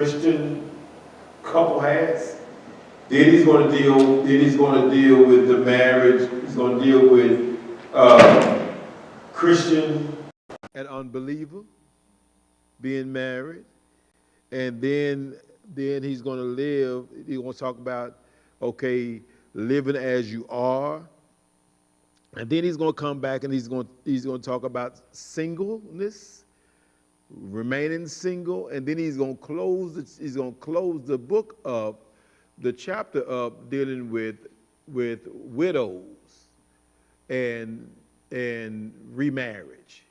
Christian couple has. Then he's going to deal. Then he's going to deal with the marriage. He's going to deal with Christian and unbeliever being married, and then he's going to live. He's going to talk about living as you are, and then he's going to come back and he's going to talk about singleness, remaining single, and then he's going to close the book up, the chapter up, dealing with widows and remarriage.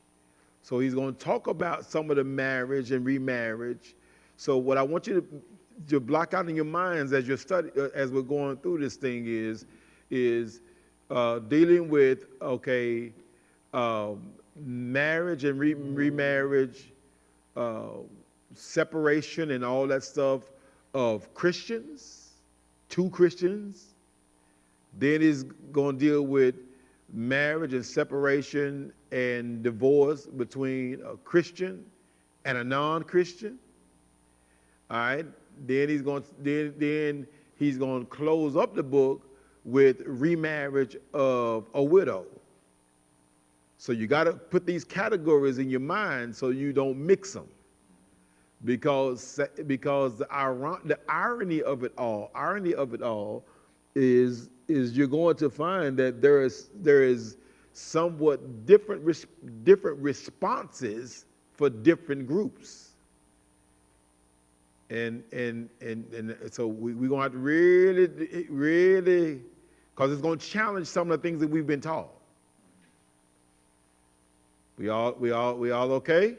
So he's going to talk about some of the marriage and remarriage. So what I want you to block out in your minds as we're going through this thing is dealing with marriage and remarriage, separation and all that stuff of Christians, two Christians. Then he's going to deal with marriage and separation and divorce between a Christian and a non-Christian. All right. Then he's going to close up the book with remarriage of a widow. So you got to put these categories in your mind so you don't mix them, because the irony of it all is you're going to find that there is somewhat different responses for different groups. And so we're going to have to really, because it's going to challenge some of the things that we've been taught. We all okay?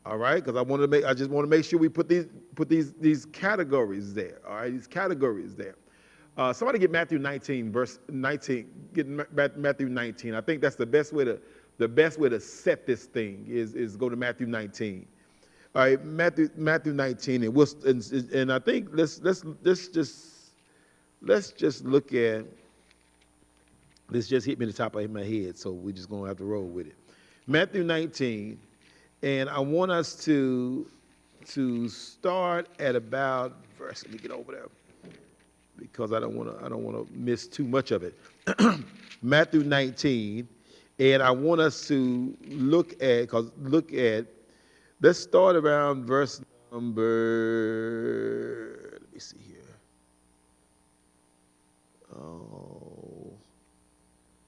All right, because I just want to make sure we put these categories there. All right, these categories there. Somebody get Matthew 19, verse 19. Get Matthew 19. I think that's the best way to set this thing is go to Matthew 19. All right, Matthew 19, and I think let's just look at. This just hit me in the top of my head, so we're just gonna have to roll with it. Matthew 19, and I want us to start at about verse. Let me get over there, because I don't want to miss too much of it. Matthew 19, and I want us to look at. Let's start around verse number. Let me see here. Oh,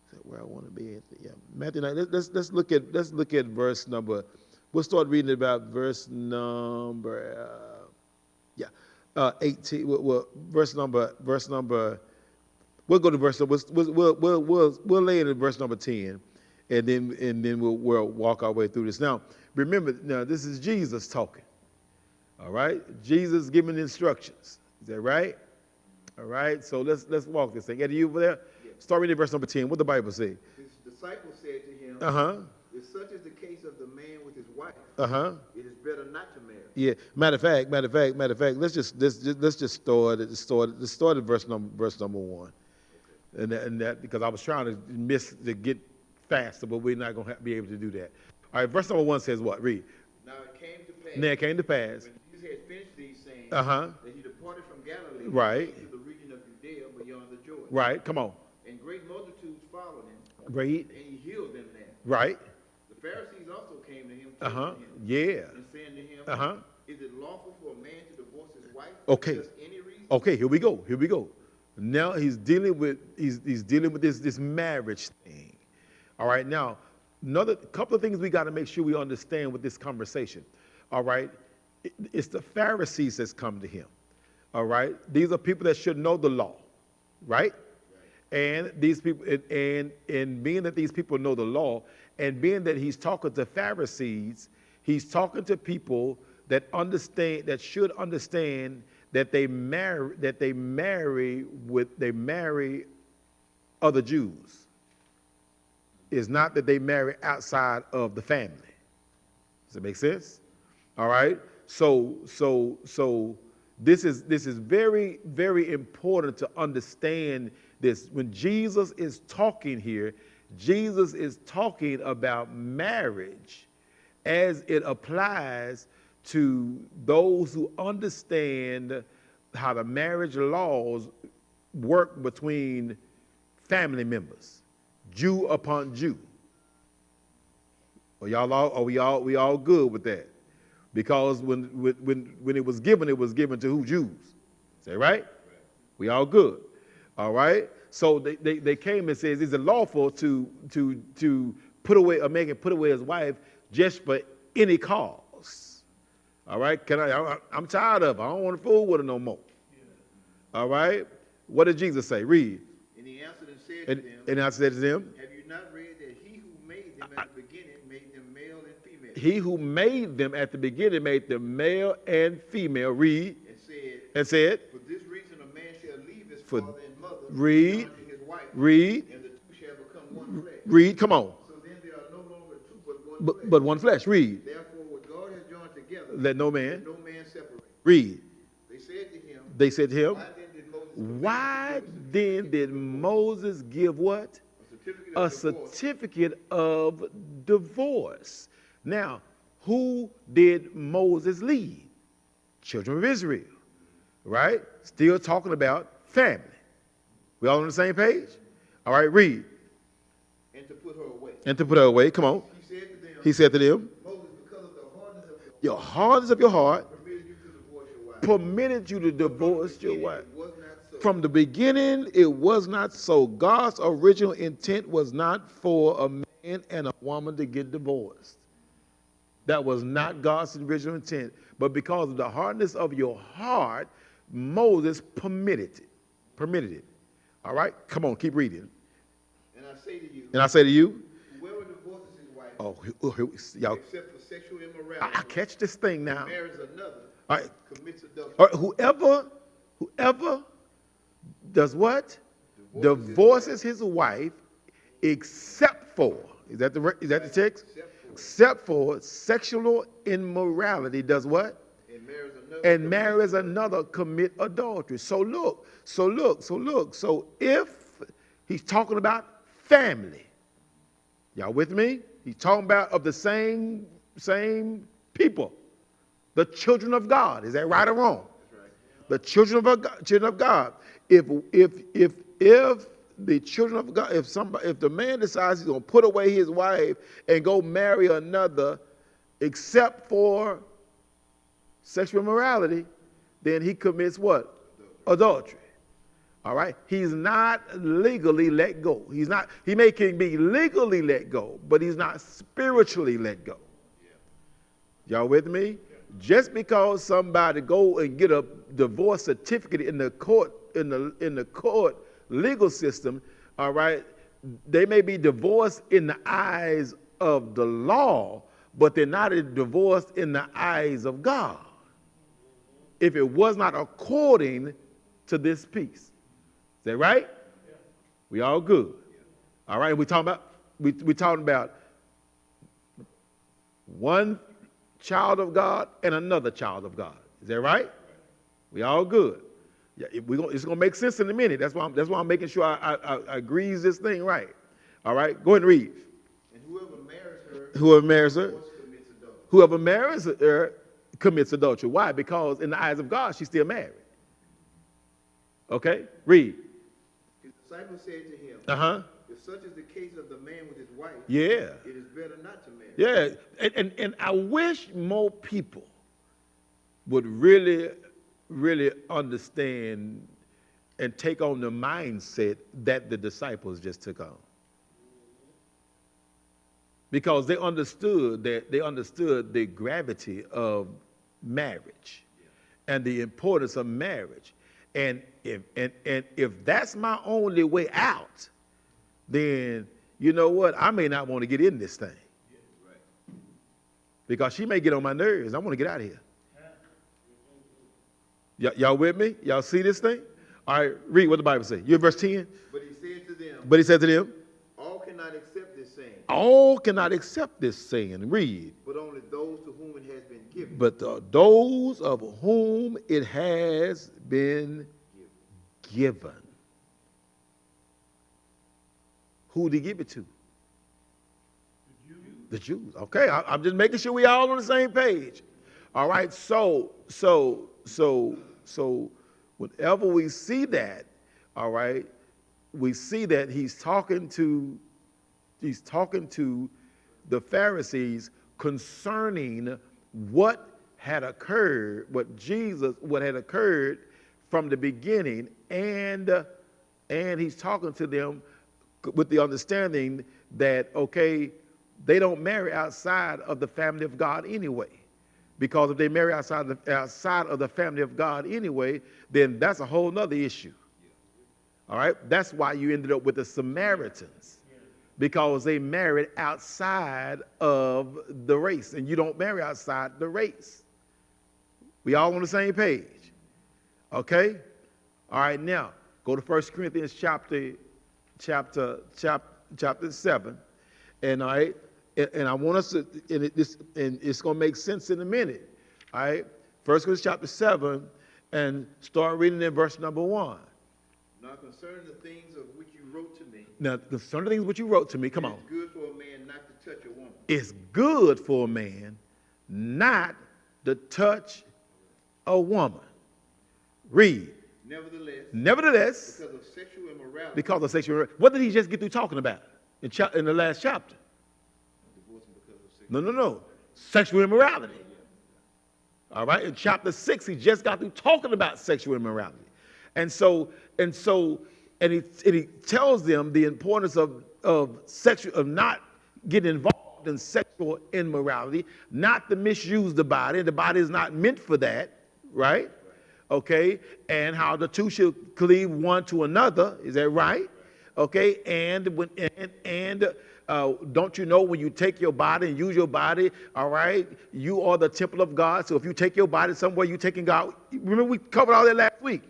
is that where I want to be at? Yeah, Matthew 9. Let's look at verse number. We'll start reading about verse number. 18. Well, verse number. We'll go to verse number. We'll lay it in verse number 10, and then we'll walk our way through this. Now, remember, this is Jesus talking. All right, Jesus giving instructions. Is that right? All right. So let's walk this thing. Eddie, you over there? Yes. Start reading verse number 10. What the Bible say? His disciples said to him, if such is the case of the man with his wife, it is better not to marry. Yeah. Matter of fact. Let's just start at verse number 1. Okay. And that because I was trying to get faster, but we're not going to be able to do that. All right. Verse number 1 says what? Read. Now it came to pass. When Jesus had finished these sayings, that he departed from Galilee, right, to the region of Judea beyond the Jordan. Right. Come on. And great multitudes followed him. Great. And he healed them there. Right. The Pharisees also came to him, yeah, and saying to him, is it lawful for a man to divorce his wife? Okay. For just any reason? Okay. Here we go. Now he's dealing with this marriage thing. All right. Now, another couple of things we got to make sure we understand with this conversation. All right. It's the Pharisees that's come to him. All right. These are people that should know the law, right? And these people, and being that these people know the law, and being that he's talking to Pharisees, he's talking to people that should understand that they marry other Jews. It's not that they marry outside of the family. Does that make sense? All right. So this is very, very important to understand this. When Jesus is talking here, Jesus is talking about marriage as it applies to those who understand how the marriage laws work between family members, Jew upon Jew. Are we all good with that? Because when it was given to who? Jews. Is that right? We all good. All right. So they came and says, is it lawful to put away, a man can put away his wife just for any cause? All right. I'm tired of her. I don't want to fool with her no more. All right. What did Jesus say? Read. And he answered and said to them, and I said to them, have you not read that he who made them at the beginning made them male and female? He who made them at the beginning made them male and female. Read. And said, for this reason a man shall leave his for, father and mother, read, and his wife, read, and the two shall become one flesh. Read, come on. So then they are no longer two, but one flesh. But one flesh. Read. Therefore, what God has joined together, let no man separate. Read. They said to him, why then did Moses give what? A certificate of divorce. Now, who did Moses lead? Children of Israel, right? Still talking about family. We all on the same page? All right, read. And to put her away. And to put her away, come on. He said to them, Moses, because of the hardness of your hardness of your heart permitted you to divorce your wife. From the beginning, it was not so. God's original intent was not for a man and a woman to get divorced. That was not God's original intent. But because of the hardness of your heart, Moses permitted it. All right? Come on, keep reading. And I say to you, whoever divorces his wife, y'all, except for sexual immorality, I catch this thing now. marries another, All right. commits adultery. All right, whoever does what? Divorces his wife, except for, is that the text? Except for sexual immorality, does what? And marries another, commit adultery. So if he's talking about family, y'all with me? He's talking about of the same people, the children of God. Is that right or wrong? The children of God. If the children of God, if the man decides he's going to put away his wife and go marry another, except for sexual immorality, then he commits what? Adultery. All right? He's not legally let go. He can be legally let go, but he's not spiritually let go. Y'all with me? Just because somebody go and get a divorce certificate in the court, in the court legal system, all right, they may be divorced in the eyes of the law, but they're not divorced in the eyes of God, if it was not according to this piece. Is that right? Yeah. We all good. Yeah. All right, we talking about one child of God and another child of God. Is that right? We all good. Yeah, it's going to make sense in a minute. That's why I'm making sure I grease this thing right. All right, go ahead and read. And whoever marries her, whoever marries her commits adultery. Why? Because in the eyes of God, she's still married. Okay, read. His disciples said to him, if such is the case of the man with his wife, yeah, it is better not to marry. Yeah, and I wish more people would really understand and take on the mindset that the disciples just took on. Because they understood the gravity of marriage and the importance of marriage. And if that's my only way out, then you know what? I may not want to get in this thing. Because she may get on my nerves. I want to get out of here. Y'all with me? Y'all see this thing? All right, read what the Bible says. You in verse 10? But he said to them, all cannot accept this saying. All cannot accept this saying. Read. But only those to whom it has been given. But those of whom it has been given. Who did he give it to? The Jews. Okay, I'm just making sure we all on the same page. All right. So whenever we see that, all right, we see that he's talking to the Pharisees concerning what had occurred, what had occurred from the beginning, and he's talking to them with the understanding that, okay, they don't marry outside of the family of God anyway. Because if they marry outside of the family of God anyway, then that's a whole nother issue. All right? That's why you ended up with the Samaritans, because they married outside of the race, and you don't marry outside the race. We all on the same page. Okay? All right, now, go to 1 Corinthians chapter 7. And all right, and I want us to, and it's going to make sense in a minute. All right? 1 Corinthians chapter 7, and start reading in verse number 1. Now concerning the things of which you wrote to me. Now, concerning the things which you wrote to me, come on. It's good for a man not to touch a woman. It's good for a man not to touch a woman. Read. Nevertheless, because of sexual immorality. Because of sexual immorality. What did he just get through talking about in the last chapter? No. Sexual immorality. All right. In chapter 6, he just got through talking about sexual immorality. And he tells them the importance of not getting involved in sexual immorality, not to misuse the body. The body is not meant for that, right? Okay, and how the two should cleave one to another. Is that right? Okay, and don't you know when you take your body and use your body, all right, you are the temple of God. So if you take your body somewhere, you're taking God. Remember we covered all that last week.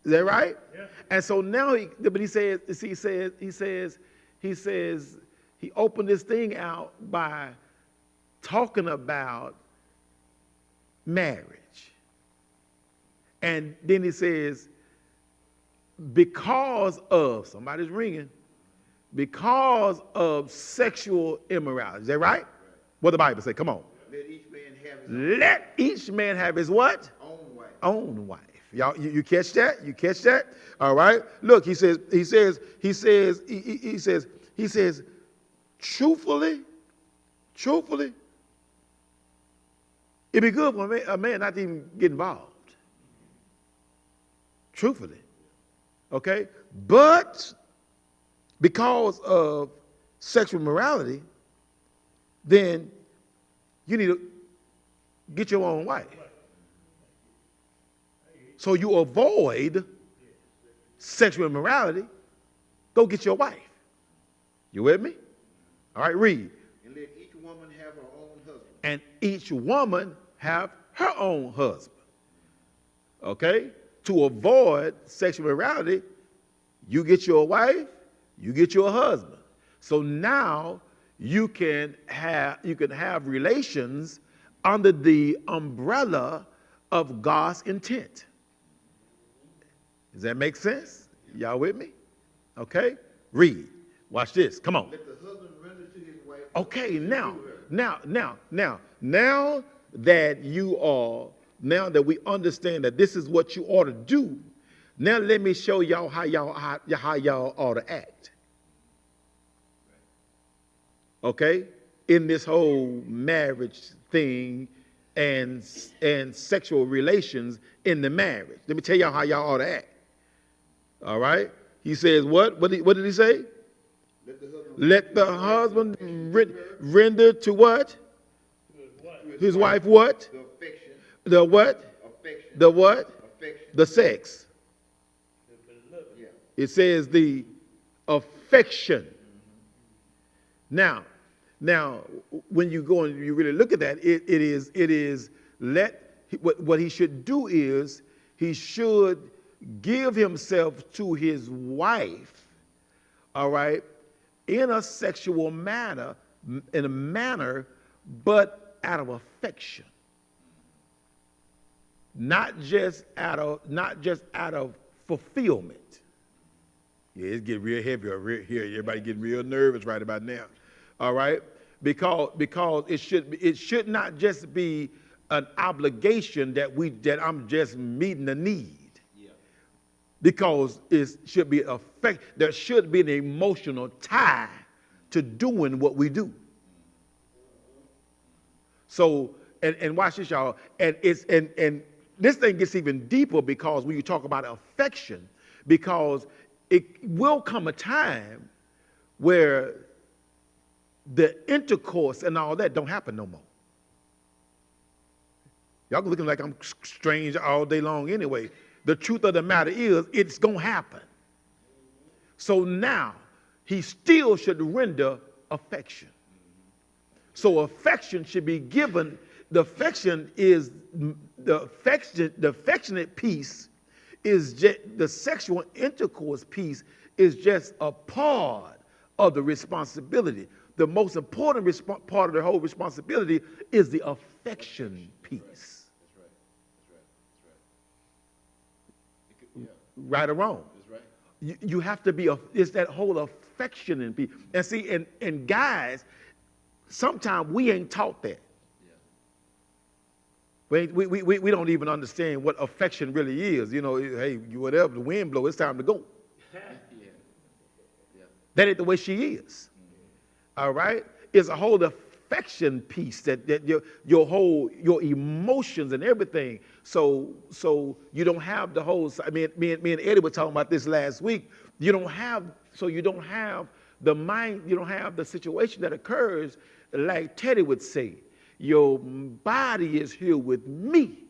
Is that right? Yeah. And so now he opened this thing out by talking about marriage. And then he says, because of, somebody's ringing, because of sexual immorality. Is that right? What the Bible say? Come on. Let each man have his what? Own wife. Y'all, you catch that? You catch that? All right. Look, he says, truthfully, it'd be good for a man not to even get involved. Truthfully. Okay? But because of sexual morality, then you need to get your own wife. So you avoid sexual immorality, go get your wife. You with me? All right, read. And let each woman have her own husband. And each woman have her own husband. Okay? To avoid sexual immorality, you get your wife, you get your husband. So now you can have relations under the umbrella of God's intent. Does that make sense? Y'all with me? Okay? Read. Watch this. Come on. Let the husband render to his wife. Okay, now that we understand that this is what you ought to do, now let me show y'all how y'all ought to act. Okay? In this whole marriage thing and sexual relations in the marriage. Let me tell y'all how y'all ought to act. All right? He says what? What did he say? Let the husband render to what? His wife what? The affection. The what? Affection. The what? Affection. The sex. Yeah. It says the affection. Now, when you go and you really look at that, it is what he should do is he should give himself to his wife, all right, in a sexual manner, but out of affection. Not just out of fulfillment. Yeah, it's getting real heavy over here. Everybody getting real nervous right about now. All right? Because it should not just be an obligation that I'm just meeting the need. Because there should be an emotional tie to doing what we do. So, and watch this, y'all. And this thing gets even deeper because when you talk about affection, because it will come a time where the intercourse and all that don't happen no more. Y'all looking like I'm strange all day long anyway. The truth of the matter is, it's going to happen. So now, he still should render affection. So affection should be given. The affectionate piece is just, the sexual intercourse piece is just a part of the responsibility. The most important part of the whole responsibility is the affection piece. Right or wrong. That's right. You have to be, it's that whole affection in people. And see, and guys, sometimes we ain't taught that. Yeah. We don't even understand what affection really is. You know, hey, whatever, the wind blows, it's time to go. Yeah. Yeah. That ain't the way she is. All right? It's a whole affection piece that your emotions and everything. So you don't have the whole. I mean, me and Eddie were talking about this last week. You don't have the mind. You don't have the situation that occurs like Teddy would say. Your body is here with me,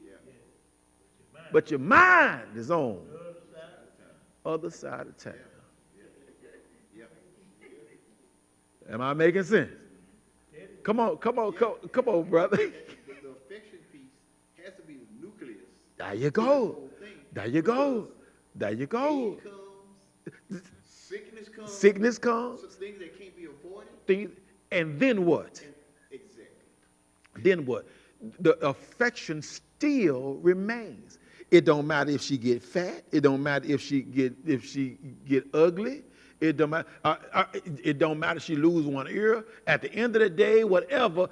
but your mind is on other side of town. Am I making sense? Come on, brother. The affection piece has to be the nucleus. There you go. There you go. There you go. Sickness comes. Some things that can't be avoided. And then what? Exactly. Then what? The affection still remains. It don't matter if she get fat. It don't matter if she get ugly. It don't matter. It don't matter if she lose one ear. At the end of the day, whatever,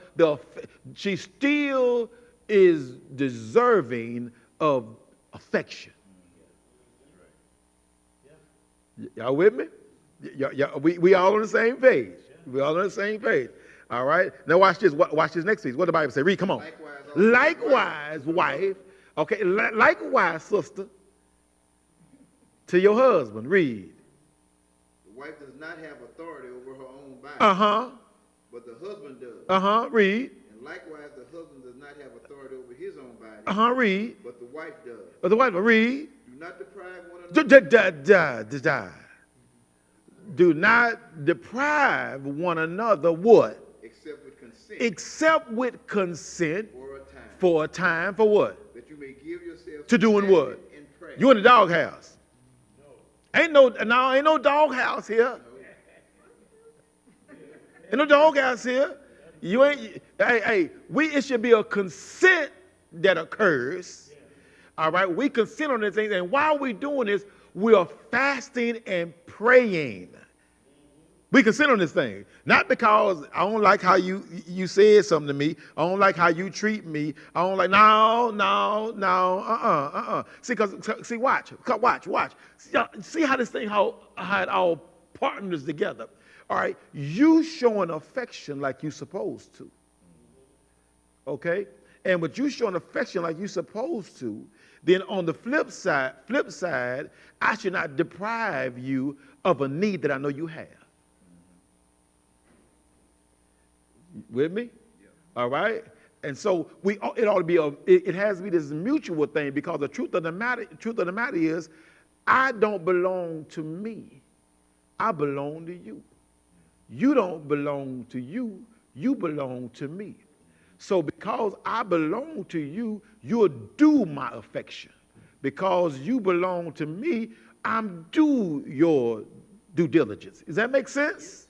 she still is deserving of affection. Y'all with me? We all on the same page. We all on the same page. All right. Now watch this. Watch this next piece. What the Bible say? Read. Come on. Likewise, wife. Okay. Likewise, sister. To your husband. Read. The wife does not have authority over her own body. But the husband does. Read. And likewise, the husband does not have authority over his own body. Read. But the wife does. But the wife, read. Do not deprive one another. Do not deprive one another what? Except with consent. Except with consent. For a time. For a time. For what? That you may give yourself to doing what? You in the doghouse. Ain't no doghouse here. Ain't no doghouse here. You ain't. It should be a consent that occurs. All right, we consent on this thing, and while we're doing this, we are fasting and praying. We consent on this thing, not because I don't like how you said something to me. I don't like how you treat me. I don't like no. See, watch. See how this thing how it all partners together. All right, you showing affection like you supposed to. Okay, and with you showing affection like you supposed to, then on the flip side, I should not deprive you of a need that I know you have. With me? Yeah. All right? And so it ought to be it has to be this mutual thing, because the truth of the matter is, I don't belong to me. I belong to you. You don't belong to you. You belong to me. So because I belong to you, you're due my affection. Because you belong to me, I'm due your due diligence. Does that make sense?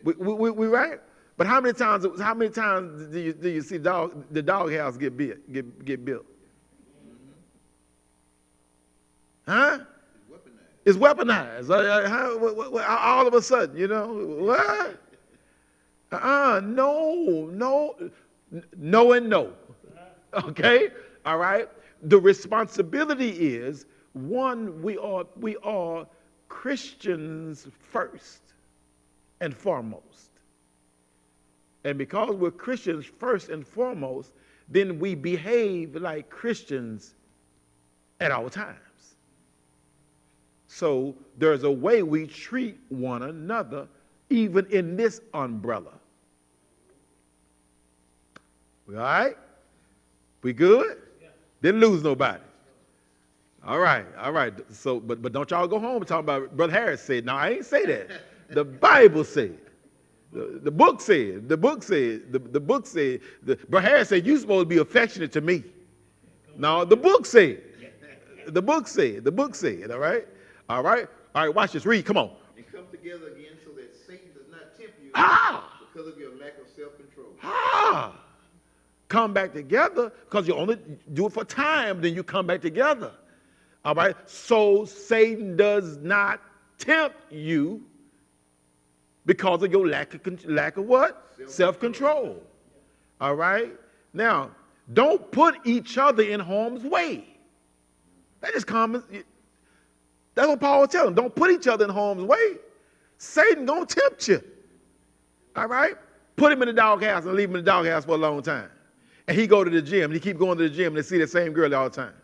We right? But how many times do you see the doghouse get built? Huh? It's weaponized. All of a sudden, you know what? No and no. Okay? All right? The responsibility is, one, we are Christians first and foremost. And because we're Christians first and foremost, then we behave like Christians at all times. So there's a way we treat one another, even in this umbrella. We all right? We good? Yeah. Didn't lose nobody. All right. So, but don't y'all go home and talk about Brother Harris said. No, I ain't say that. The Bible said. The book said. Brother Harris said, you supposed to be affectionate to me. No, the book said. The book said. All right, watch this. Read, come on. And come together again so that Satan does not tempt you because of your lack of self-control. Come back together because you only do it for time, then you come back together. All right, so Satan does not tempt you because of your lack of what? Self-control. All right? Now, don't put each other in harm's way. That is common. That's what Paul was telling them. Don't put each other in harm's way. Satan gonna tempt you. All right? Put him in the doghouse and leave him in the doghouse for a long time. And he go to the gym, and he keep going to the gym, and they see the same girl all the time.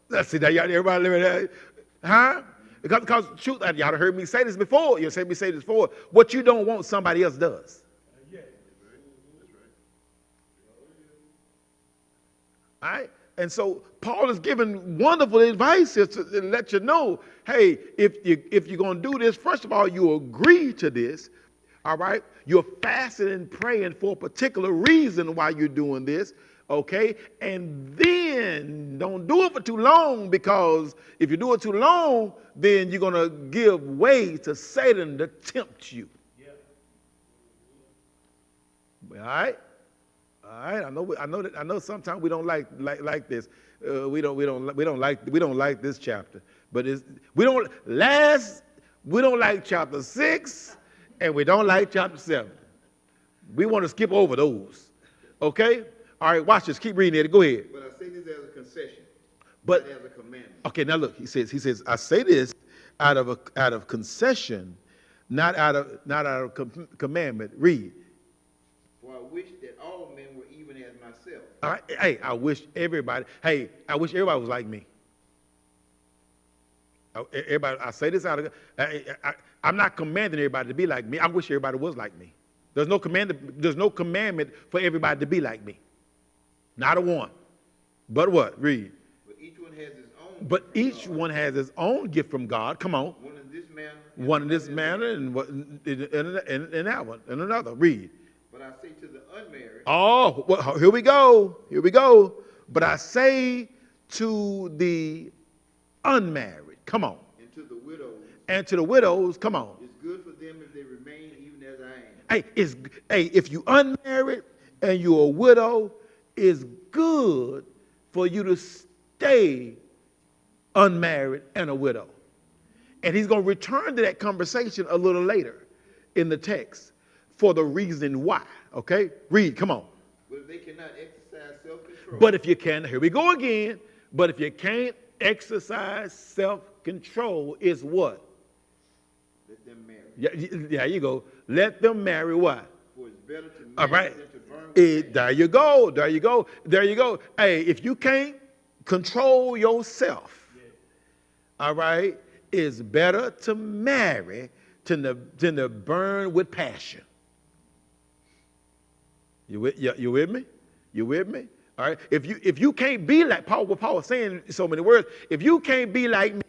Let's see that, y'all, everybody living that. Huh? Because truth, y'all have heard me say this before. You'll heard me say this before. What you don't want, somebody else does. All right? And so Paul is giving wonderful advice here to let you know, hey, if you're going to do this, first of all, you agree to this. All right? You're fasting and praying for a particular reason why you're doing this. Okay? And then don't do it for too long, because if you do it too long, then you're going to give way to Satan to tempt you. Yeah. All right? All right. I know sometimes we don't like this. We don't like this chapter. But we don't like chapter 6, and we don't like chapter 7. We want to skip over those. Okay? All right, watch this. Keep reading it. Go ahead. But I say this as a concession, but not as a commandment. Okay, now look. He says, I say this out of concession, not out of commandment. Read. For I wish that all men were even as myself. All right. Hey, I wish everybody was like me. Everybody. I say this out of. I'm not commanding everybody to be like me. I wish everybody was like me. There's no commandment for everybody to be like me. Not a one. But what? Read. But each one has his own. But each one has his own gift from God. Come on. One in this manner. One in this manner, and that one, and another. Read. But I say to the unmarried. Oh, well, here we go. But I say to the unmarried. Come on. And to the widows. And to the widows. Come on. It's good for them if they remain even as I am. Hey, if you unmarried and you're a widow, it's good for you to stay unmarried and a widow. And he's going to return to that conversation a little later in the text for the reason why. Okay? Read, come on. But if they cannot exercise self-control. But if you can, here we go again. But if you can't exercise self-control, is what? Let them marry. Yeah, you go. Let them marry what? For it's better to marry all right. than to burn with There you go. Hey, if you can't control yourself, all right, it's better to marry than to burn with passion. You with me? You with me? All right. If you can't be like what Paul was saying in so many words, if you can't be like me,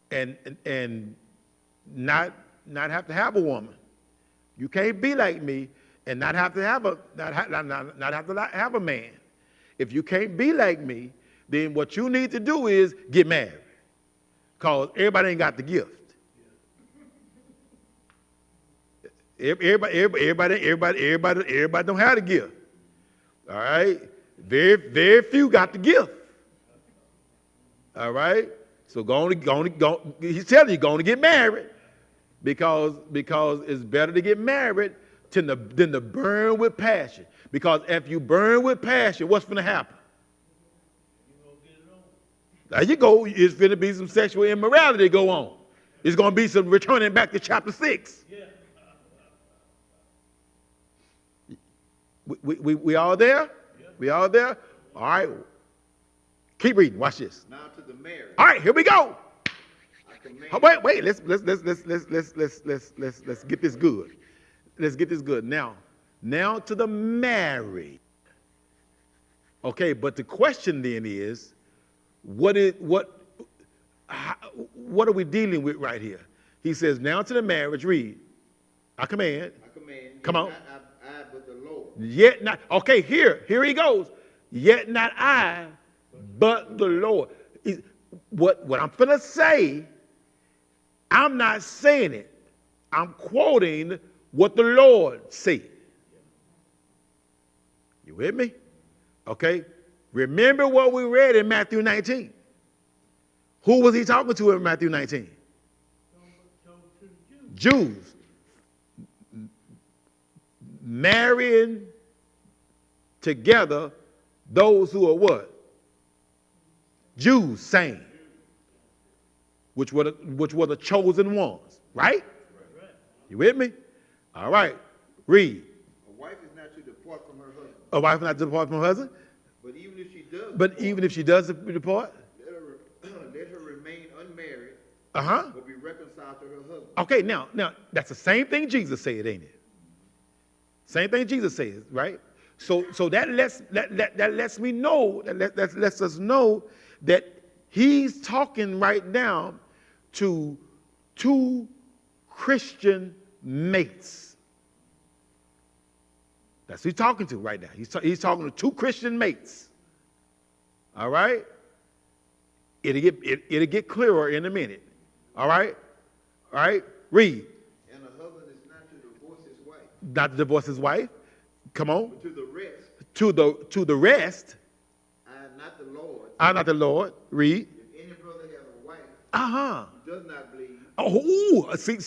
and not have to have a woman, you can't be like me and not have to have a man. If you can't be like me, then what you need to do is get married, because everybody ain't got the gift. Everybody don't have the gift. All right? Very few got the gift. All right? So go on, he's telling you, go on to get married. Because it's better to get married than to burn with passion. Because if you burn with passion, what's going to happen? There you go. It's going to be some sexual immorality go on. It's going to be some returning back to chapter 6. We all there? We all there? All right. Keep reading. Watch this. Now to the marriage. All right, here we go. I Wait. Let's get this good. Let's get this good. Now to the married. Okay, but the question then is, what are we dealing with right here? He says, now to the marriage. Read. I command. Come on. I, but the Lord. Yet not. Okay, here he goes. Yet not I, but the Lord. What I'm finna say, I'm not saying it. I'm quoting what the Lord said. You with me? Okay. Remember what we read in Matthew 19. Who was he talking to in Matthew 19? Jews. Marrying together those who are what? Jews, same. Which were the chosen ones, right? You with me? All right. Read. A wife is not to depart from her husband. A wife not to depart from her husband? But even if she does. Depart? Let her remain unmarried. Uh-huh. Or be reconciled to her husband. Okay, now that's the same thing Jesus said, ain't it? Same thing Jesus says, right? So that lets me know, that lets us know that he's talking right now to two Christian mates. That's who he's talking to right now. He's talking to two Christian mates. All right? It'll get clearer in a minute. All right? All right? Read. And a husband is not to divorce his wife. Not to divorce his wife. Come on. But to the rest. To the rest. I am not the Lord. I'm not the Lord. Read. If any brother has a wife. Uh-huh. Who does not believe. Oh, see,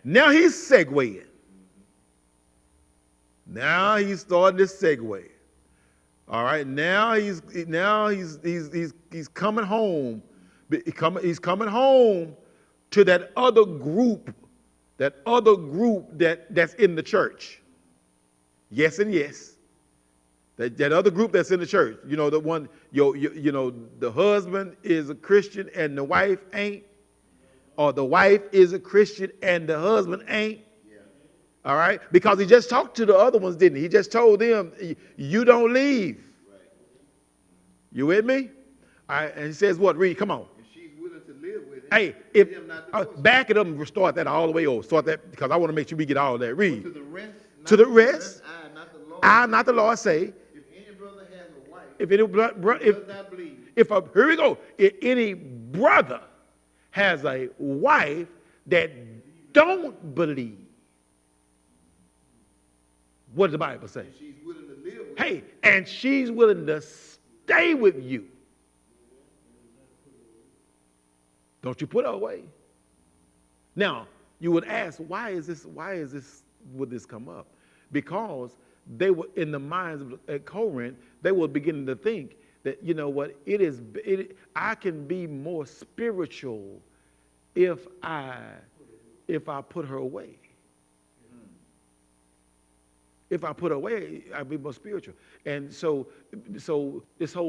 now he's segueing. Now he's starting to segue. All right. Now he's coming home. He's coming home to that other group that's in the church. Yes and yes. That other group that's in the church. You know, the one, the husband is a Christian and the wife ain't. Or the wife is a Christian and the husband ain't. Yeah. All right? Because he just talked to the other ones, didn't he? He just told them, you don't leave. Right. You with me? All right, and he says what? Read, come on. If she's willing to live with him, hey, back it up and start that all the way over. Start that because I want to make sure we get all of that. Read. To the rest, I, not the Lord, say. If any brother has a wife, does not believe. Here we go. If any brother has a wife that don't believe, what does the Bible say? She's willing to live with hey, and she's willing to stay with you. Don't you put her away. Now, you would ask, would this come up? Because they were in the minds of Corinth, they were beginning to think that, you know what, I can be more spiritual if I put her away. If I put her away, I'll be more spiritual. And so this whole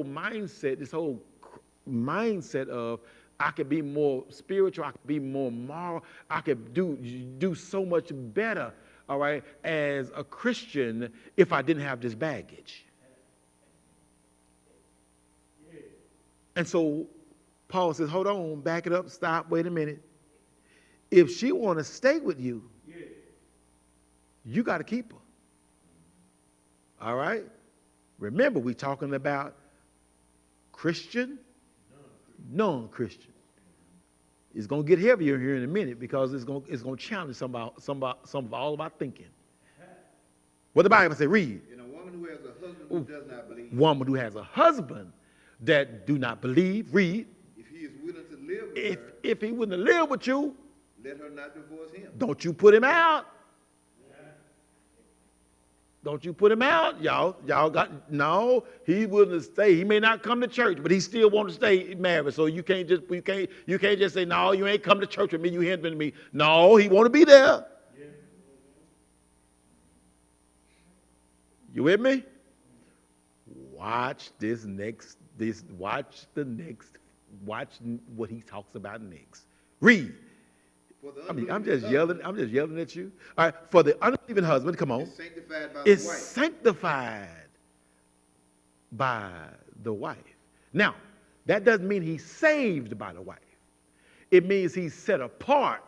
mindset of I could be more spiritual, I could be more moral, I could do so much better, all right, as a Christian if I didn't have this baggage. And so Paul says, hold on, back it up, stop, wait a minute. If she want to stay with you, you got to keep her. All right? Remember, we're talking about Christian, non-Christian. It's going to get heavier here in a minute because it's going to challenge some of all of our thinking. What the Bible say? Read. And a woman who has a husband who does not believe. Woman who has a husband that do not believe. Read. If he is willing to live with her. If he willing to live with you, let her not divorce him. Don't you put him out. Don't you put him out. Y'all got, no, he wouldn't stay. He may not come to church, but he still want to stay married. So you can't just say, no, you ain't come to church with me, you hindering me. No, he want to be there. Yeah. You with me? Watch what he talks about next. Read. I'm just yelling at you. All right, for the unbelieving husband, come on. It's sanctified by the wife. Now, that doesn't mean he's saved by the wife. It means he's set apart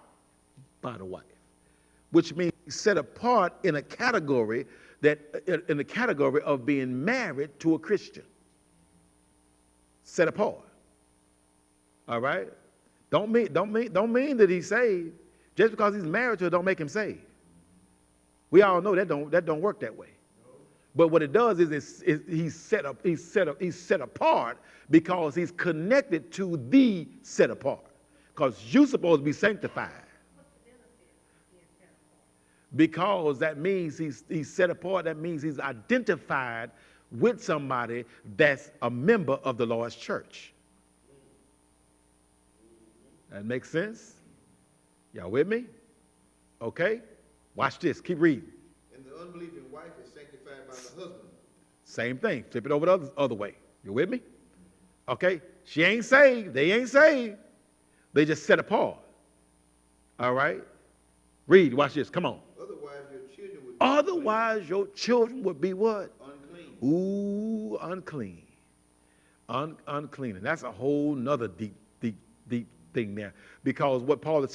by the wife, which means he's set apart in a category of being married to a Christian. Set apart. All right? Don't mean that he's saved. Just because he's married to her don't make him saved. We all know that don't work that way. But what it does is he's set apart because he's connected to the set apart. Because you're supposed to be sanctified. Because that means he's set apart. That means he's identified with somebody that's a member of the Lord's church. That makes sense? Y'all with me? Okay? Watch this. Keep reading. And the unbelieving wife is sanctified by the husband. Same thing. Flip it over the other way. You with me? Okay? She ain't saved. They ain't saved. They just set apart. All right? Read. Watch this. Come on. Otherwise, your children would be what? Unclean. Ooh, unclean. Unclean. And that's a whole nother deep thing there. Because what Paul is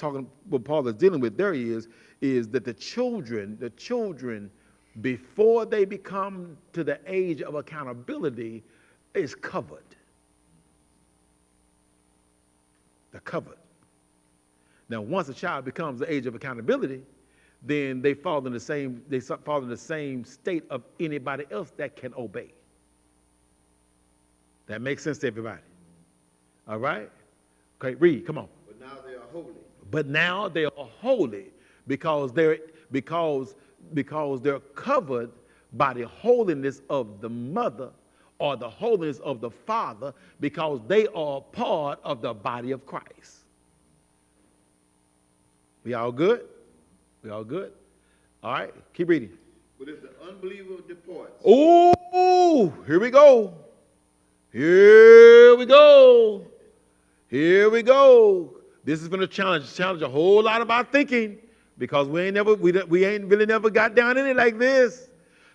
dealing with there is that the children, before they become to the age of accountability, is covered. They're covered. Now, once a child becomes the age of accountability, then they fall in the same state of anybody else that can obey. That makes sense to everybody. All right? Okay, read. Come on. But now they are holy. But now they are holy because they're covered by the holiness of the mother or the holiness of the father, because they are part of the body of Christ. We all good? We all good? All right, keep reading. But if the unbeliever departs. Oh, here we go. Here we go. Here we go. This is going to challenge a whole lot of our thinking, because we ain't really never got down in it like this.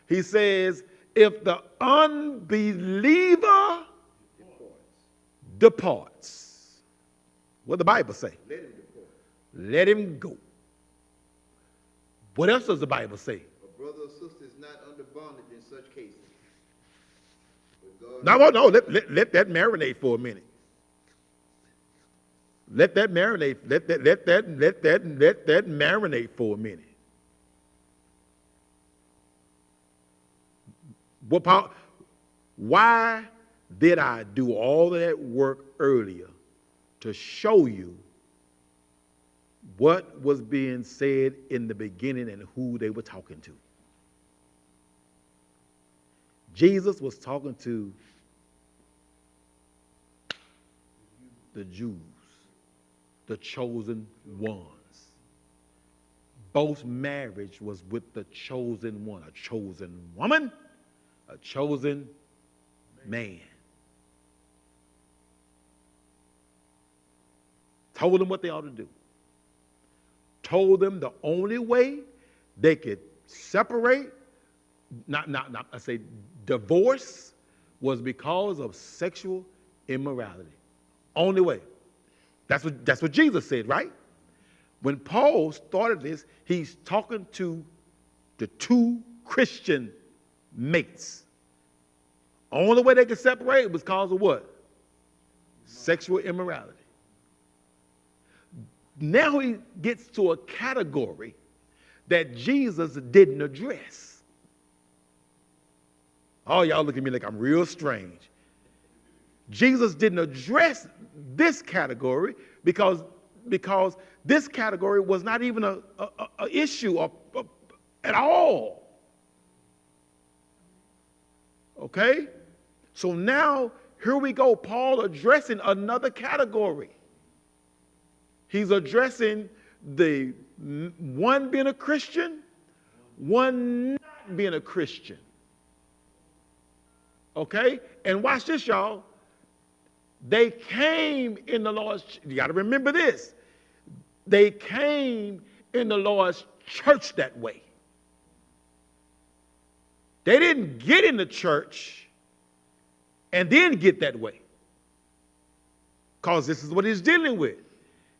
He says, if the unbeliever departs. What the Bible say? Let him depart. Let him go. What else does the Bible say? A brother or sister is not under bondage in such cases. No, let that marinate for a minute. Let that marinate. Let that marinate for a minute. Why did I do all of that work earlier to show you what was being said in the beginning and who they were talking to? Jesus was talking to the Jews, the chosen ones. Both marriage was with the chosen one, a chosen woman, a chosen man. Told them what they ought to do. Told them the only way they could separate, I say divorce, was because of sexual immorality. Only way. That's what Jesus said, right? When Paul started this, he's talking to the two Christian mates. Only way they could separate was because of what? Sexual immorality. Now he gets to a category that Jesus didn't address. Oh, y'all look at me like I'm real strange. Jesus didn't address this category because because this category was not even a issue at all. Okay? So now, here we go. Paul addressing another category. He's addressing the one being a Christian, one not being a Christian. Okay? And watch this, y'all. They came in the Lord's, you got to remember this. They came in the Lord's church that way. They didn't get in the church and then get that way. Because this is what he's dealing with.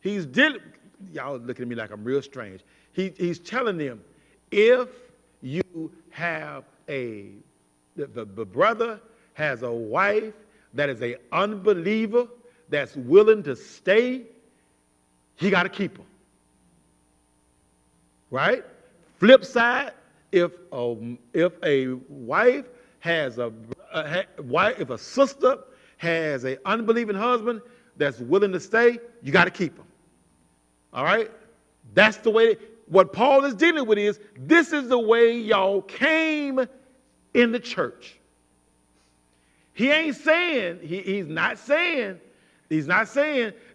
He's dealing, y'all looking at me like I'm real strange. He's telling them, if you have the brother has a wife that is an unbeliever that's willing to stay, he got to keep her. Right? Flip side, if a wife has if a sister has an unbelieving husband that's willing to stay, you got to keep him. All right? That's the way. What Paul is dealing with is, this is the way y'all came in the church. He ain't saying, he's not saying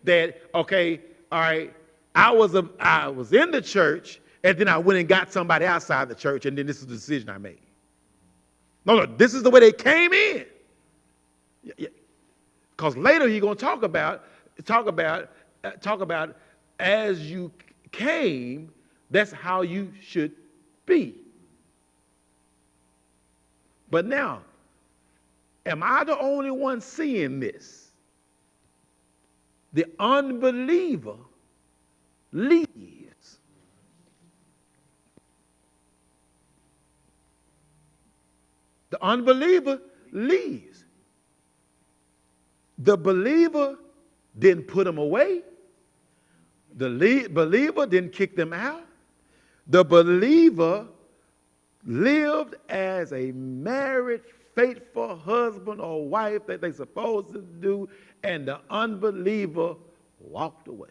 that, okay, all right, I was in the church and then I went and got somebody outside the church and then this is the decision I made. No, this is the way they came in. Because later he's going to talk about as you came, that's how you should be. But now, am I the only one seeing this? The unbeliever leaves. The unbeliever leaves. The believer didn't put them away. The believer didn't kick them out. The believer lived as a married, faithful husband or wife that they're supposed to do, and the unbeliever walked away.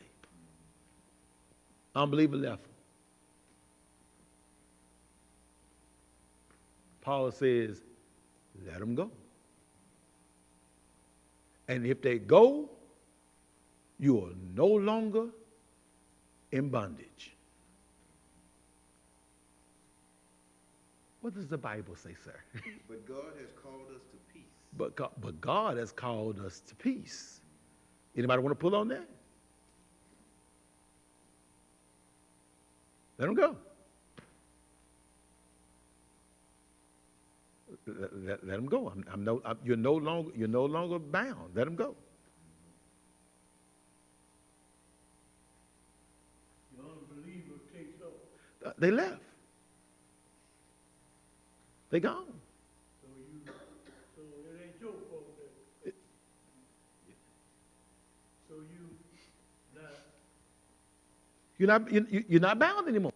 Unbeliever left them. Paul says, let them go. And if they go, you are no longer in bondage. What does the Bible say, sir? But God has called us to peace. But God has called us to peace. Anybody want to pull on that? Let them go. Let them go. You're no longer bound. Let them go. The unbeliever takes off. They left. They gone. So it ain't your fault that. So you're not bound anymore.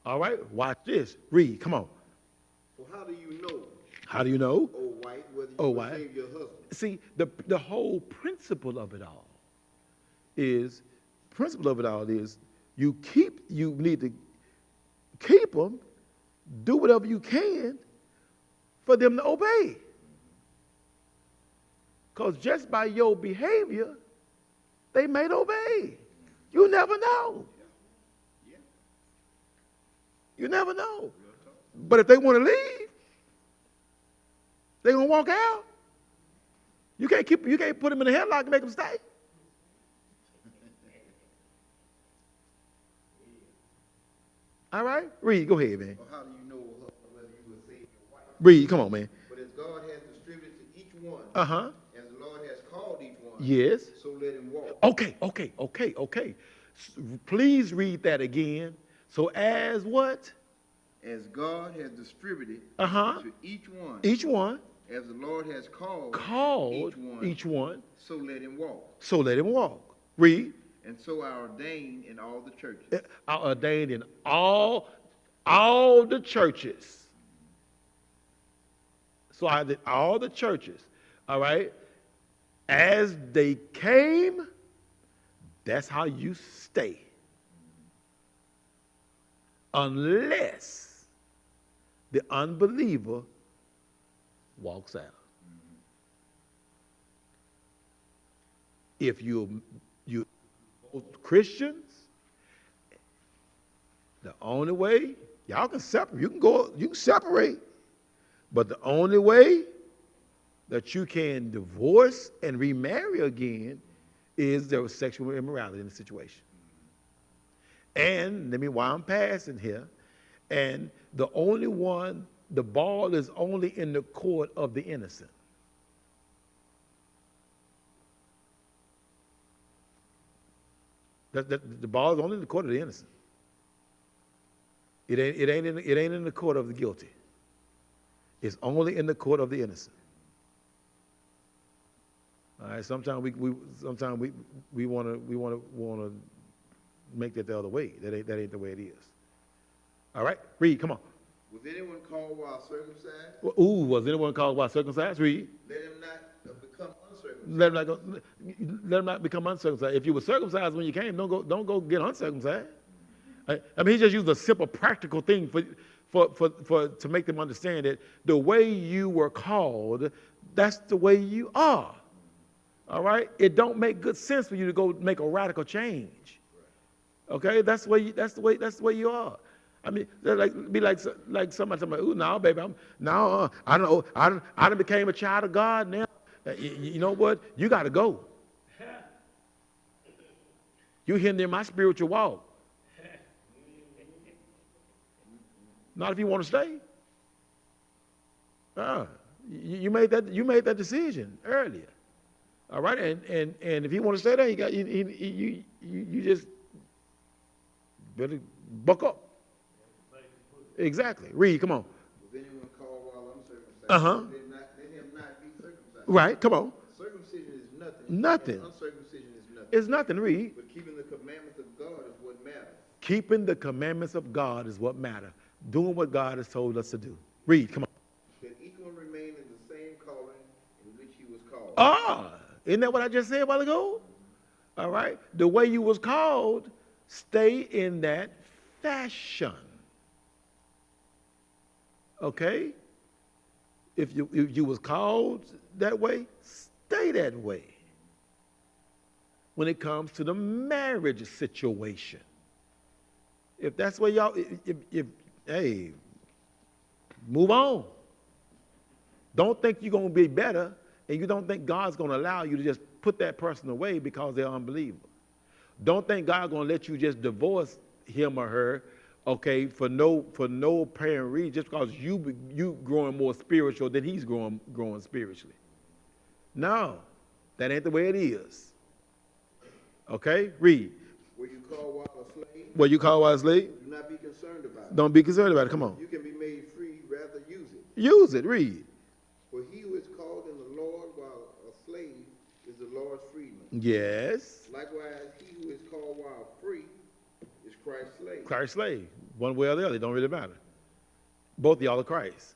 All right, watch this. Read. Come on. So how do you know? How do you know? Oh, wife, whether you Oh, will wife. save your husband? See, the whole principle of it all is you need to keep them, do whatever you can for them to obey. Because just by your behavior, they may obey. You never know. You never know. But if they want to leave, they're going to walk out. You can't put them in a headlock and make them stay. All right? Read. Go ahead, man. Or how do you know whether you will save your wife? Read. Come on, man. But as God has distributed to each one, Uh-huh. as the Lord has called each one, Yes. so let him walk. Okay. Please read that again. So as what? As God has distributed Uh-huh. to each one, Each one. as the Lord has called Each one. so let him walk. So let him walk. Read. And so I ordain in all the churches. I ordained in all the churches. So I did all the churches. All right. As they came, That's how you stay. Unless the unbeliever walks out. If you Christians, the only way, y'all can separate, you can separate, but the only way that you can divorce and remarry again is there was sexual immorality in the situation. And let me, while I'm passing here, and the only one, the ball is only in the court of the innocent. The ball is only in the court of the innocent. It ain't in the court of the guilty. It's only in the court of the innocent. All right. Sometimes we want to make that the other way. That ain't the way it is. All right. Read. Come on. Was anyone called while circumcised? Was anyone called while circumcised? Read. Let him not become uncircumcised. Let him not become uncircumcised. If you were circumcised when you came, don't go get uncircumcised. I mean, he just used a simple, practical thing to make them understand that the way you were called, that's the way you are. All right. It don't make good sense for you to go make a radical change. Okay, that's the way you are. I mean, be like somebody tell me, "Ooh, now, baby, I done became a child of God now. You know what? You got to go. You hinder my spiritual walk. Not if you want to stay. You made that decision earlier. All right, and if you want to stay there, you just better buck up. Exactly. Read. Come on. Was anyone called while uncircumcised? Let him not be circumcised. Right. Come on. Circumcision is nothing. Nothing. Uncircumcision is nothing. It's nothing. Read. But keeping the commandments of God is what matters. Keeping the commandments of God is what matters. Doing what God has told us to do. Read. Come on. That each one remain in the same calling in which he was called. Isn't that what I just said a while ago? All right. The way you was called, stay in that fashion. Okay? If you was called that way, stay that way. When it comes to the marriage situation. If that's where y'all, hey, move on. Don't think you're going to be better, and you don't think God's going to allow you to just put that person away because they're unbeliever. Don't think God's going to let you just divorce him or her, okay, for no apparent reason, just because you growing more spiritual than he's growing spiritually. No, that ain't the way it is. Okay, read. Were you called while a slave? Were you called while a slave? Do not be concerned about it. Don't be concerned about it. Come on. You can be made free, rather use it. Use it. Read. For he who is called in the Lord while a slave is the Lord's freedman. Yes. Likewise, he who is called while free is Christ's slave. Christ's slave. One way or the other, it don't really matter. Both of y'all are Christ.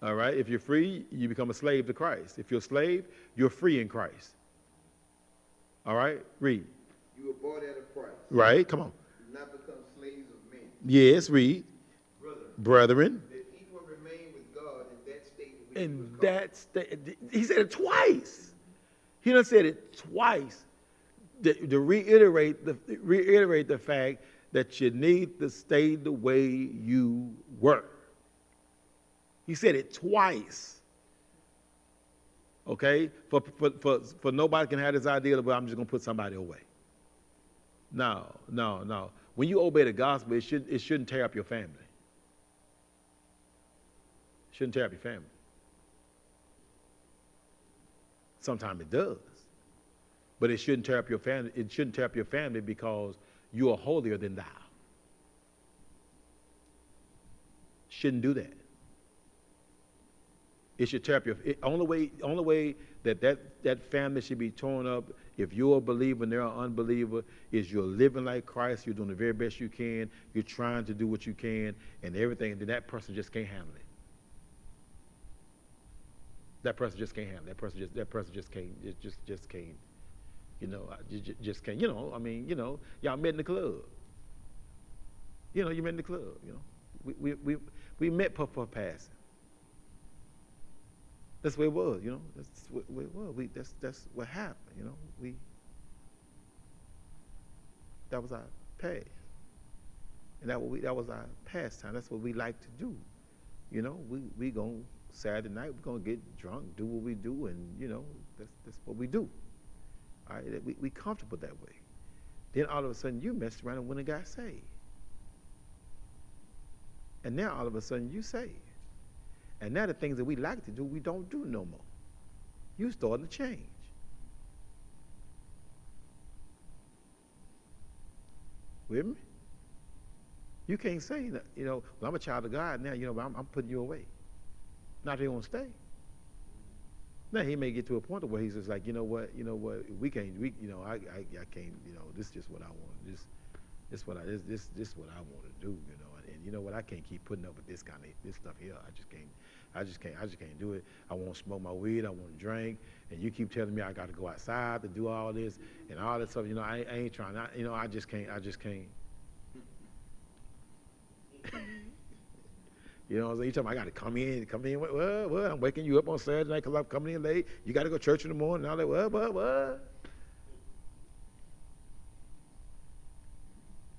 All right? If you're free, you become a slave to Christ. If you're a slave, you're free in Christ. All right? Read. You were bought at a price. Right? Come on. Do not become slaves of men. Yes, read. Brethren. That each one remain with God in that state in which In he was called. that state. He said it twice. He done said it twice to reiterate the fact that you need to stay the way you were. He said it twice. Okay? For nobody can have this idea of, well, I'm just going to put somebody away. No. When you obey the gospel, it shouldn't tear up your family. It shouldn't tear up your family. Sometimes it does. But it shouldn't tear up your family. It shouldn't tear up your family because you are holier than thou. Shouldn't do that. It should tear up your. Only way that family should be torn up, if you're a believer and they're an unbeliever, is you're living like Christ. You're doing the very best you can. You're trying to do what you can, and everything. And then that person just can't handle it. That person just can't handle it. That person just can't. It just can't. Just can't. I mean, y'all met in the club. You met in the club. We met for passing. That's the way it was. That's what it was. That's what happened. That was our past, and that was our pastime. That's what we like to do. We go Saturday night. We're gonna get drunk, do what we do, and that's what we do. All right, we comfortable that way. Then all of a sudden you messed around and went and got saved, and now all of a sudden you saved, and now the things that we like to do we don't do no more. You starting to change. With me? You can't say that, well, I'm a child of God now, but I'm putting you away. Not that he won't stay. Now he may get to a point where he's just like, we can't, I can't, this is just what I want. This what I want to do, and you know what, I can't keep putting up with this stuff here. I just can't do it. I want to smoke my weed, I want to drink, and you keep telling me I got to go outside to do all this and all that stuff. I ain't trying. I just can't. You know what I'm saying? You tell me I got to come in. What? I'm waking you up on Saturday night because I'm coming in late. You got to go to church in the morning. And all that. What?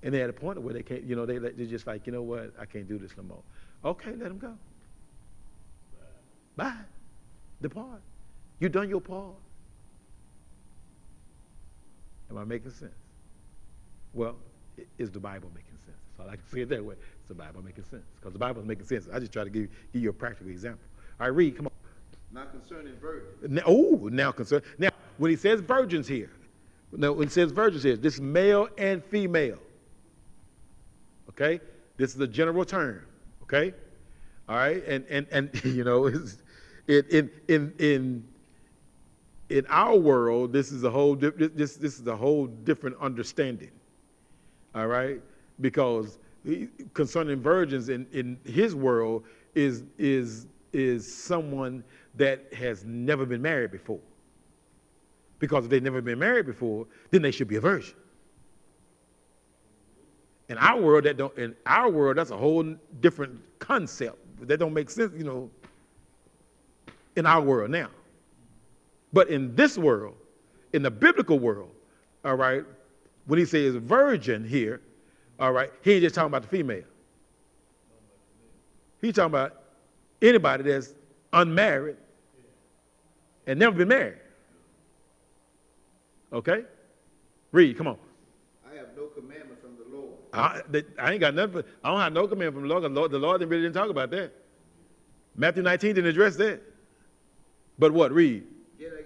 And they're at a point where they can't. They're just like, what? I can't do this no more. Okay, let them go. Bye. Depart. You done your part. Am I making sense? Well, is the Bible making sense? So I like to say it that way. It's the Bible making sense. Because the Bible is making sense. I just try to give you a practical example. All right, read, come on. Not concerning virgins. Now, when he says virgins here, this is male and female. Okay? This is a general term. Okay? All right? And in our world, this is a whole different understanding. All right? Because concerning virgins in his world is someone that has never been married before. Because if they've never been married before, then they should be a virgin. In our world, that's a whole different concept. That don't make sense, in our world now. But in this world, in the biblical world, all right, when he says virgin here, all right, he ain't just talking about the female. He's talking about anybody that's unmarried and never been married. Okay? Read, come on. I have no commandment from the Lord. I ain't got nothing. I don't have no commandment from the Lord. The Lord really didn't talk about that. Matthew 19 didn't address that. But what? Read. Yet I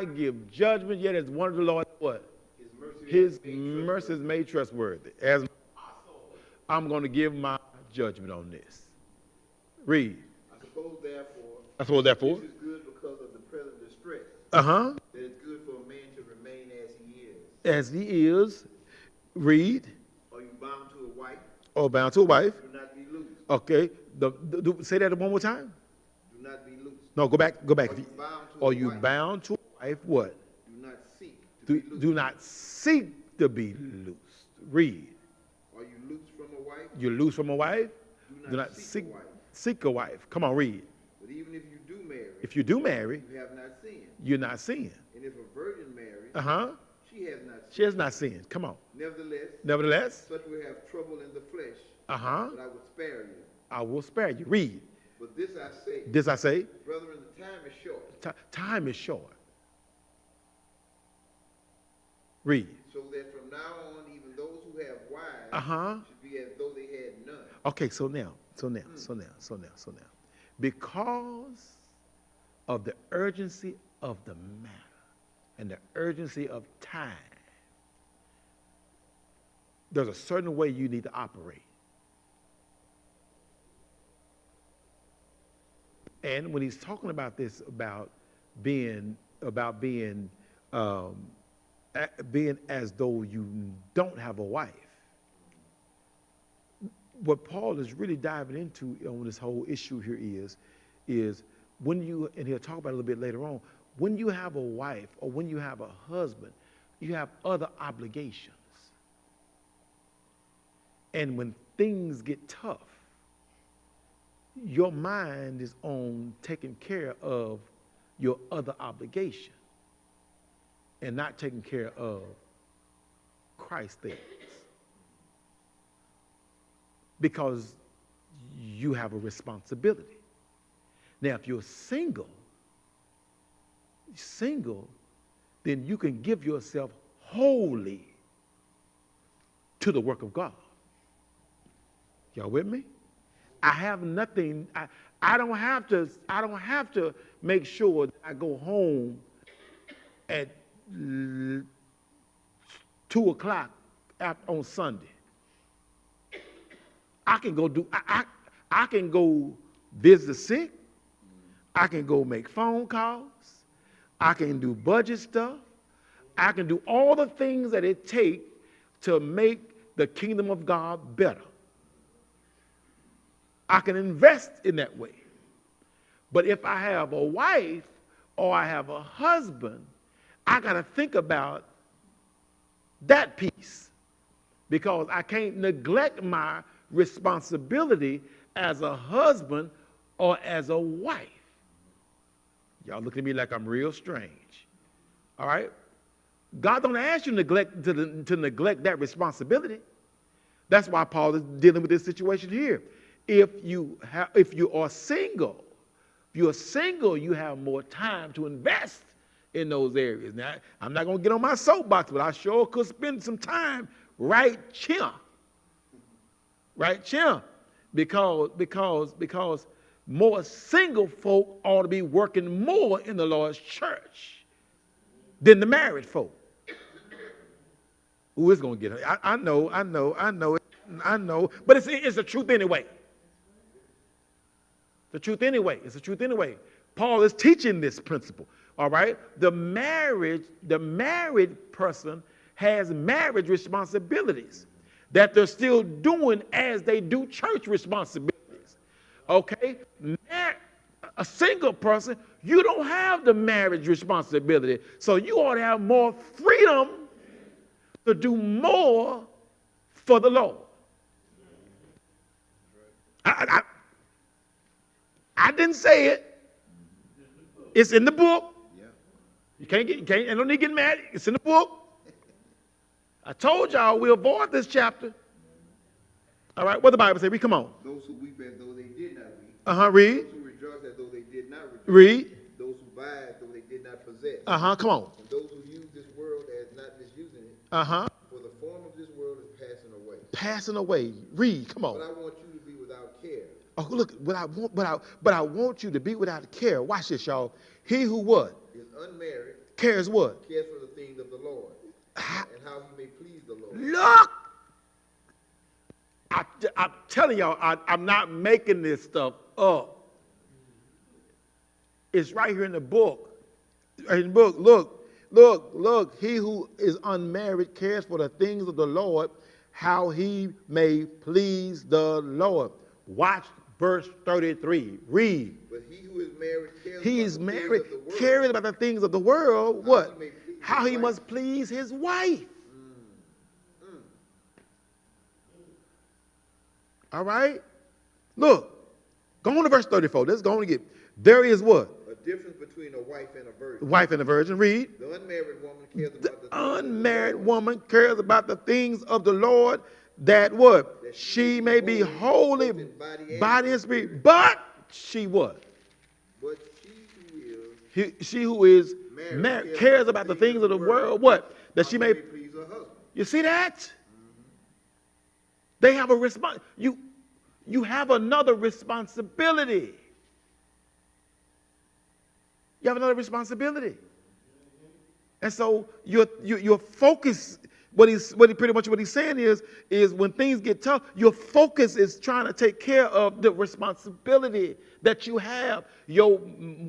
give judgment. Yet as one of the Lord, what? His mercy is made trustworthy. As I'm going to give my judgment on this. Read. I suppose therefore. This is good because of the present distress. That it's good for a man to remain as he is. As he is. Read. Are you bound to a wife? Or bound to a wife. Do not be loose. Okay. Say that one more time. Do not be loose. No, go back. Are you bound to a wife? What? Do not seek to be loose. Do not seek to be loose. Read. Are you loose from a wife? You're loose from a wife? Do not seek a wife. Come on, read. But even if you do marry, you have not sinned. You're not sinned. And if a virgin marries, she has not sinned. Come on. Nevertheless, such will have trouble in the flesh. But I will spare you. I will spare you. Read. But this I say. Brethren, the time is short. Time is short. Read. So that from now on, even those who have wives should be as though they had none. Okay, so now. Because of the urgency of the matter and the urgency of time, there's a certain way you need to operate. And when he's talking about this, about being as though you don't have a wife, what Paul is really diving into on this whole issue here is when you, and he'll talk about it a little bit later on, when you have a wife or when you have a husband, you have other obligations. And when things get tough, your mind is on taking care of your other obligation and not taking care of Christ things. Because you have a responsibility. Now, if you're single, then you can give yourself wholly to the work of God. Y'all with me? I have nothing. I don't have to make sure that I go home at 2:00 on Sunday. I can go do. I can go visit the sick. I can go make phone calls. I can do budget stuff. I can do all the things that it takes to make the kingdom of God better. I can invest in that way. But if I have a wife or I have a husband, I got to think about that piece because I can't neglect my responsibility as a husband or as a wife. Y'all look at me like I'm real strange. All right? God don't ask you to neglect that responsibility. That's why Paul is dealing with this situation here. If you are single, you have more time to invest in those areas. Now, I'm not going to get on my soapbox, but I sure could spend some time right here. Right here. Because more single folk ought to be working more in the Lord's church than the married folk. Who is going to get it? I know, but it's the truth anyway. The truth anyway. It's the truth anyway. Paul is teaching this principle. All right? The married person has marriage responsibilities that they're still doing as they do church responsibilities. Okay? A single person, you don't have the marriage responsibility. So you ought to have more freedom to do more for the Lord. I didn't say it. It's in the book. You can't, I don't need to get mad. It's in the book. I told y'all we avoid this chapter. All right, what the Bible say? Read, come on. Those who weep as though they did not weep. Read. Those who rejoice as though they did not rejoice. Read. Those who buy as though they did not possess. Come on. And those who use this world as not misusing it. For the form of this world is passing away. Passing away. Read, come on. But I want you to be without care. Oh, look, but I want you to be without care. Watch this, y'all. He who what? Is unmarried. Cares what? Cares for the things of the Lord. And how he may please the Lord. Look! I'm telling y'all, I'm not making this stuff up. It's right here in the book. In the book, look. He who is unmarried cares for the things of the Lord, how he may please the Lord. Watch verse 33. Read. But he who is married cares cares about the things of the world. What? How he must please his wife. All right? Look. Go on to verse 34. Let's go on and get. There is what? A difference between a wife and a virgin. Wife and a virgin. Read. The unmarried woman cares about the unmarried woman cares about the things of the Lord, that what? That she may be holy, body and spirit. But she what? But she who is married cares about the things of the world. What? That she may please her husband. You see that? They have a response. You have another responsibility. You have another responsibility. And so your focus, what he's saying is when things get tough, your focus is trying to take care of the responsibility that you have, your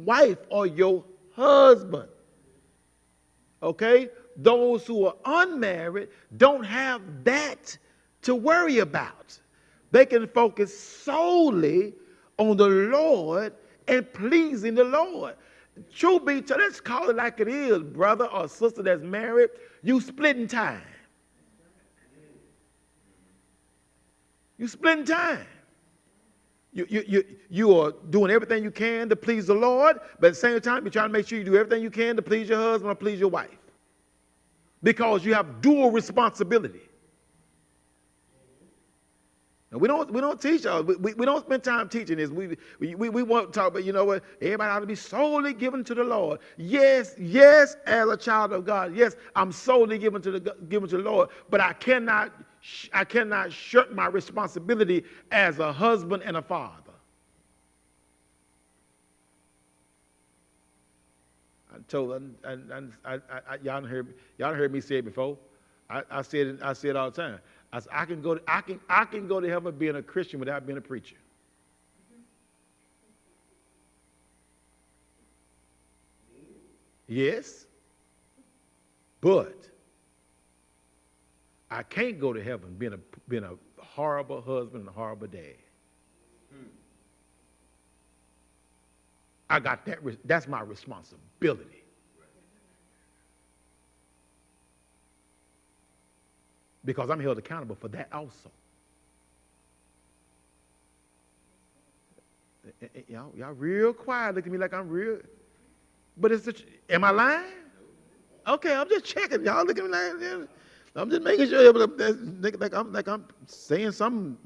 wife or your husband. Okay? Those who are unmarried don't have that to worry about. They can focus solely on the Lord and pleasing the Lord. Truth be told, let's call it like it is, brother or sister that's married. You splitting time. You splitting time. You are doing everything you can to please the Lord, but at the same time, you're trying to make sure you do everything you can to please your husband or please your wife. Because you have dual responsibility. And we don't teach y'all. We don't spend time teaching this. We want to talk about, you know what, everybody ought to be solely given to the Lord. Yes, as a child of God. Yes, I'm solely given to the Lord, but I cannot shirk my responsibility as a husband and a father. I told y'all heard me say it before. I say it all the time. I can go to heaven being a Christian without being a preacher. Yes, but I can't go to heaven being a horrible husband and a horrible dad. I got that. That's my responsibility. Because I'm held accountable for that also. Y'all real quiet. Look at me like I'm real. But am I lying? Okay, I'm just checking. Y'all look at me like I'm just making sure like I'm saying something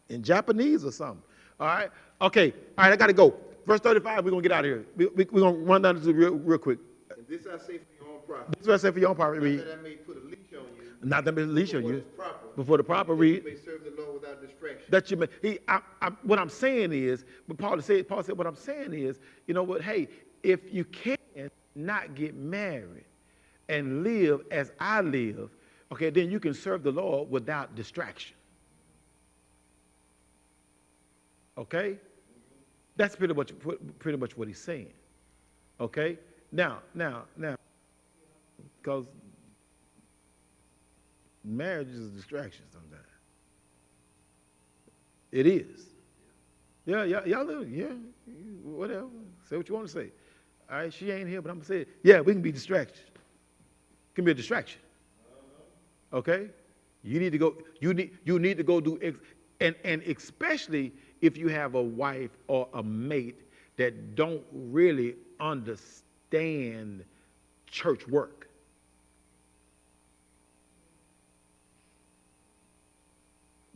in Japanese or something. All right? Okay. All right, I got to go. Verse 35, we're going to get out of here. We're going to run down this real quick. And this I say for your own profit. This is what I say for your own profit. Not that I may put a leash on you. Not that I may leash on you. Before the proper that read. you may serve the Lord without distraction. That you may. What I'm saying is, Paul said, what I'm saying is, you know what, hey, if you can not get married and live as I live, okay, then you can serve the Lord without distraction. Okay? That's pretty much what he's saying. Okay? Now, because marriage is a distraction sometimes. It is. Yeah, y'all live, yeah, whatever. Say what you want to say. All right, she ain't here, but I'm going to say it. Yeah, we can be distracted. Can be a distraction. Okay? You need to go, you need to go do, and especially if you have a wife or a mate that don't really understand church work.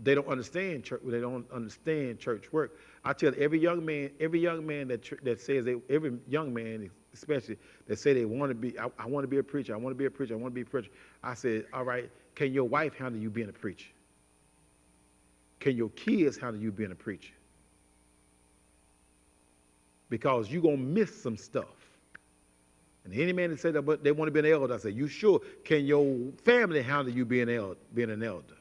They don't understand church. They don't understand church work. I tell every young man that says every young man especially that say they want to be. I want to be a preacher. I want to be a preacher. I want to be a preacher. I said, all right. Can your wife handle you being a preacher? Can your kids handle you being a preacher? Because you're gonna miss some stuff. And any man that said that but they want to be an elder, I say, you sure? Can your family handle you being an elder?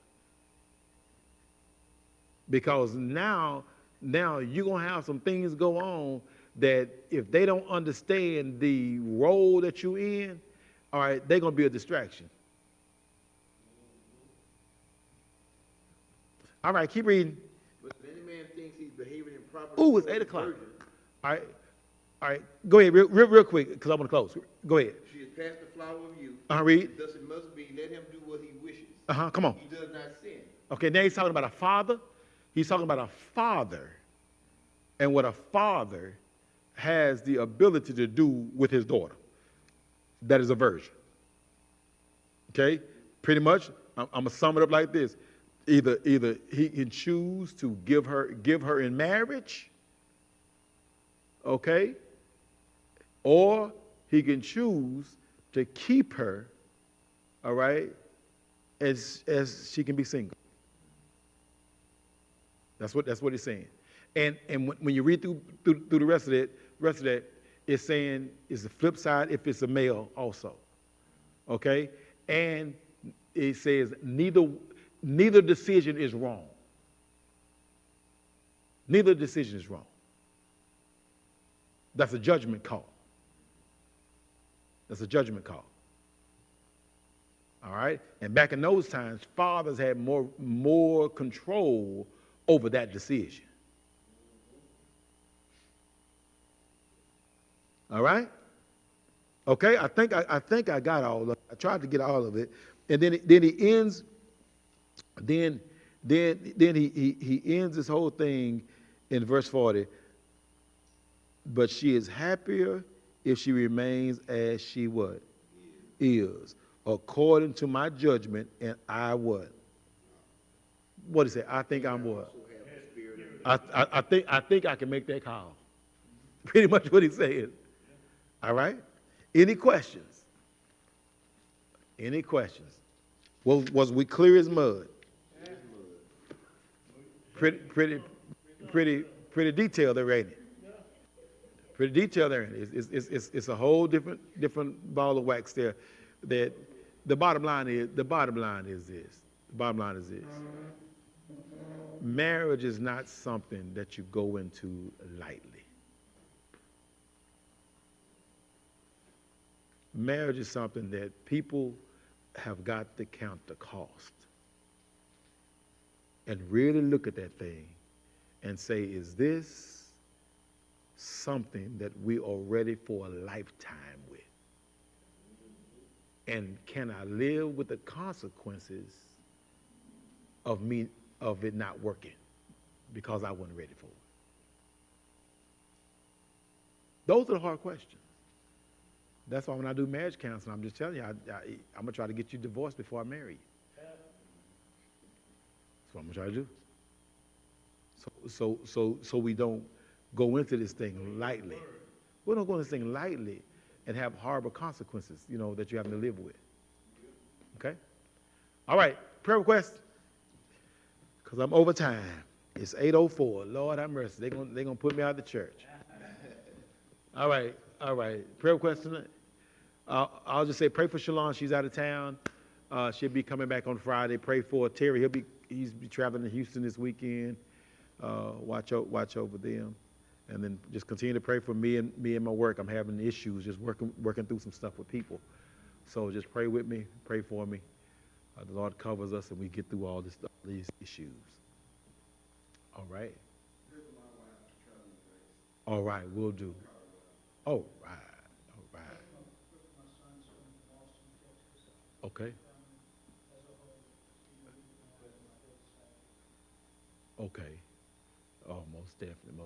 Because now you're going to have some things go on that if they don't understand the role that you're in, all right, they're going to be a distraction. All right, keep reading. But if any man thinks he's behaving improperly. Ooh, it's 8 o'clock. All right, go ahead real quick because I want to close. Go ahead. She is past the flower of youth. Read. Thus it must be, let him do what he wishes. Come on. He does not sin. Okay, now he's talking about a father. He's talking about a father and what a father has the ability to do with his daughter. That is a virgin. Okay? Pretty much, I'm going to sum it up like this. Either he can choose to give her in marriage, okay? Or he can choose to keep her, all right, as she can be single. That's what it's saying. And when you read through the rest of that, it's saying it's the flip side if it's a male also. Okay? And it says neither decision is wrong. Neither decision is wrong. That's a judgment call. That's a judgment call. All right? And back in those times, fathers had more control over that decision. All right? Okay, I think I got all of it. I tried to get all of it. And then he ends, then he ends this whole thing in verse 40. But she is happier if she remains as she what? Is. According to my judgment, and I what? What is it? I think I'm what? I think I can make that call. Pretty much what he said. All right? Any questions? Any questions? Was we clear as mud? Pretty detailed there, ain't it? Pretty detailed there, ain't it? It's a whole different ball of wax there. That the bottom line is this. The bottom line is this. Marriage is not something that you go into lightly. Marriage is something that people have got to count the cost and really look at that thing and say, is this something that we are ready for a lifetime with? And can I live with the consequences of it not working because I wasn't ready for it? Those are the hard questions. That's why when I do marriage counseling, I'm just telling you, I'm going to try to get you divorced before I marry you. That's what I'm going to try to do. So we don't go into this thing lightly. We don't go into this thing lightly and have horrible consequences, that you have to live with. Okay? All right, prayer request. Because I'm over time. It's 8:04. Lord have mercy. They're gonna put me out of the church. All right. Prayer request tonight. I'll just say pray for Shalon. She's out of town. She'll be coming back on Friday. Pray for Terry. He's traveling to Houston this weekend. Watch over them, and then just continue to pray for me and my work. I'm having issues, just working through some stuff with people. So just pray with me. Pray for me. The Lord covers us, and we get through all these issues. All right. All right, we'll do. All right. Okay. Okay. Oh, most definitely.